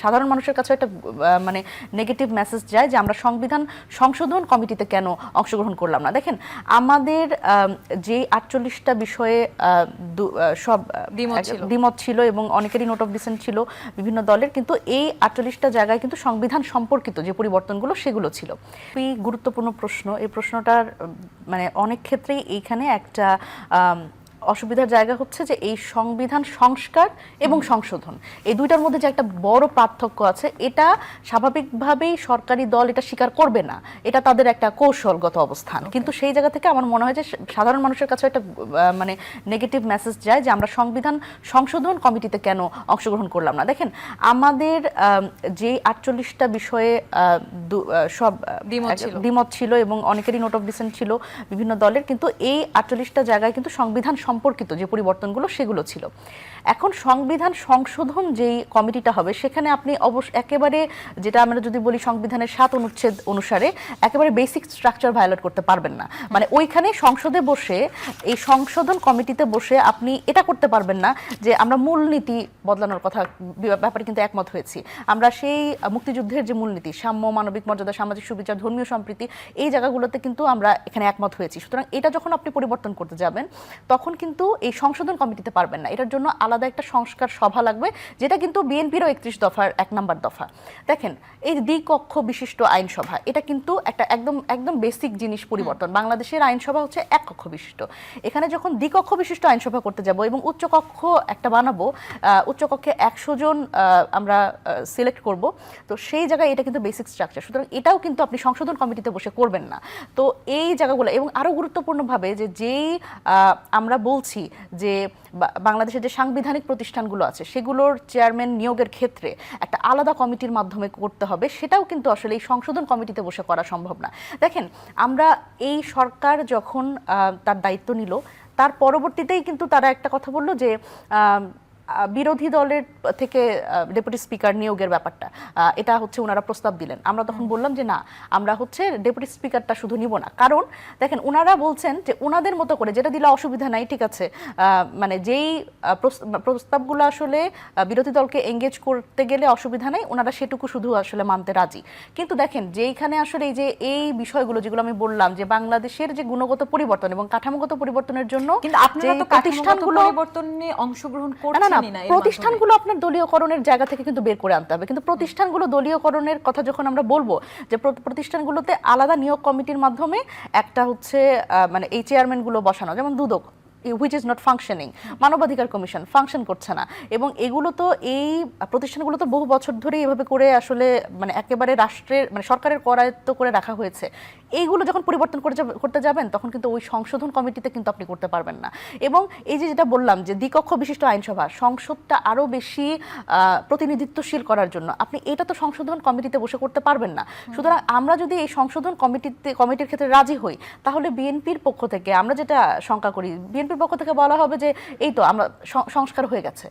সাধারণ মানুষের কাছে একটা মানে নেগেটিভ মেসেজ যায় যে আমরা সংবিধান সংশোধন কমিটিতে কেন অংশগ্রহণ করলাম না। দেখেন আমাদের যে 48টা বিষয়ে সব দ্বিমত ছিল এবং অনেকেরই নোট অফ ডিসেন্ট ছিল বিভিন্ন দলের, কিন্তু এই 48টা জায়গায় কিন্তু সংবিধান সম্পর্কিত যে পরিবর্তনগুলো সেগুলো ছিল। খুবই গুরুত্বপূর্ণ প্রশ্ন। এই প্রশ্নটার মানে অনেক ক্ষেত্রেই এইখানে একটা অসুবিধার জায়গা হচ্ছে যে এই সংবিধান সংস্কার এবং সংশোধন এই দুইটার মধ্যে যে একটা বড় পার্থক্য আছে, এটা স্বাভাবিকভাবেই সরকারি দল এটা স্বীকার করবে না, এটা তাদের একটা কৌশলগত অবস্থান। কিন্তু সেই জায়গা থেকে আমার মনে হয় যে সাধারণ মানুষের কাছে একটা মানে নেগেটিভ মেসেজ যায় যে আমরা সংবিধান সংশোধন কমিটিতে কেন অংশগ্রহণ করলাম না। দেখেন আমাদের যে 48টা বিষয়ে সব দ্বিমত ছিল এবং অনেকেরই নোট অফ ডিসেন্ট ছিল বিভিন্ন দলের, কিন্তু এই 48টা জায়গায় কিন্তু সংবিধান সম্পর্কিত যে পরিবর্তনগুলো সেগুলো ছিল। এখন সংবিধান সংশোধন যেই কমিটিটা হবে সেখানে আপনি একেবারে যেটা আমরা যদি বলি সংবিধানের 7 অনুচ্ছেদ অনুসারে একেবারে বেসিক স্ট্রাকচার ভায়োলেট করতে পারবেন না। মানে ওইখানে সংসদে বসে এই সংশোধন কমিটিতে বসে আপনি এটা করতে পারবেন না যে আমরা মূলনীতি বদলানোর কথা ব্যাপারে কিন্তু একমত হয়েছি। আমরা সেই মুক্তিযুদ্ধের যে মূলনীতি সাম্য, মানবিক মর্যাদা, সামাজিক সুবিচার, ধর্মীয় সম্প্রীতি এই জায়গাগুলোতে কিন্তু আমরা এখানে একমত হয়েছি। সুতরাং এটা যখন আপনি পরিবর্তন করতে যাবেন তখন কিন্তু এই সংশোধন কমিটিতে পারবেন না। এটার জন্য আলাদা একটা সংস্কার সভা লাগবে, যেটা কিন্তু বিএনপিরও 31 দফার 1 নম্বর দফা। দেখেন এই দ্বিকক্ষ বিশিষ্ট আইনসভা এটা কিন্তু একটা একদম বেসিক জিনিস পরিবর্তন। বাংলাদেশের আইনসভা হচ্ছে এক কক্ষ বিশিষ্ট। এখানে যখন দ্বিকক্ষ বিশিষ্ট আইনসভা করতে যাব এবং উচ্চকক্ষ একটা বানাবো, উচ্চকক্ষে 100 জন আমরা সিলেক্ট করব, তো সেই জায়গায় এটা কিন্তু বেসিক স্ট্রাকচার। সুতরাং এটাও কিন্তু আপনি সংশোধন কমিটিতে বসে করবেন না। তো এই জায়গাগুলো এবং আরও গুরুত্বপূর্ণভাবে যেই আমরা বলছি যে বাংলাদেশের যে সাংবিধানিক প্রতিষ্ঠানগুলো আছে সেগুলোর চেয়ারম্যান নিয়োগের ক্ষেত্রে একটা আলাদা কমিটির মাধ্যমে করতে হবে, সেটাও কিন্তু আসলে এই সংশোধন কমিটিতে বসে করা সম্ভব না। দেখেন আমরা এই সরকার যখন তার দায়িত্ব নিল তার পরবর্তীতেই কিন্তু তারা একটা কথা বলল যে বিরোধী দলের থেকে ডেপুটি স্পিকার নিয়োগের ব্যাপারটা এটা হচ্ছে ওনারা প্রস্তাব দিলেন। আমরা তখন বললাম যে না, আমরা হচ্ছে ডেপুটি স্পিকারটা শুধু নিব না, কারণ দেখেন ওনারা বলছেন যে ওনাদের মতো করে যেটা দিলে অসুবিধা নাই, ঠিক আছে, মানে যেই প্রস্তাবগুলো আসলে বিরোধী দলকে এঙ্গেজ করতে গেলে অসুবিধা নেই, ওনারা সেটুকু শুধু আসলে মানতে রাজি। কিন্তু দেখেন যেইখানে আসলে এই বিষয়গুলো যেগুলো আমি বললাম যে বাংলাদেশের যে গুণগত পরিবর্তন এবং কাঠামোগত পরিবর্তনের জন্য কিন্তু আপনারা তো প্রতিষ্ঠানগুলো পরিবর্তনে অংশগ্রহণ করছেন না। প্রতিষ্ঠানগুলো আপনার দলীয়করণের জায়গা থেকে কিন্তু বের করে আনতে হবে। কিন্তু প্রতিষ্ঠানগুলো দলীয়করণের কথা যখন আমরা বলবো যে প্রতিষ্ঠানগুলোতে আলাদা নিয়োগ কমিটির মাধ্যমে একটা হচ্ছে মানে এই চেয়ারম্যানগুলো বসানো, যেমন দুদক হুইচ ইজ নট ফাংশনিং, মানবাধিকার কমিশন ফাংশন করছে না, এবং এগুলো তো এই প্রতিষ্ঠানগুলো তো বহু বছর ধরে এভাবে করে আসলে মানে একেবারে রাষ্ট্রের মানে সরকারের করায়ত্ত করে রাখা হয়েছে। এইগুলো যখন পরিবর্তন করতে যাবেন তখন কিন্তু ওই সংশোধন কমিটিতে কিন্তু আপনি করতে পারবেন না। এবং এই যেটা বললাম যে দ্বিকক্ষ বিশিষ্ট আইনসভা, সংসদটা আরও বেশি প্রতিনিধিত্বশীল করার জন্য আপনি এটা তো সংশোধন কমিটিতে বসে করতে পারবেন না। সুতরাং আমরা যদি এই সংশোধন কমিটির ক্ষেত্রে রাজি হই তাহলে বিএনপির পক্ষ থেকে আমরা যেটা শঙ্কা করি, বিএনপির পক্ষ থেকে বলা হবে যে এই তো আমরা সংস্কার হয়ে গেছে।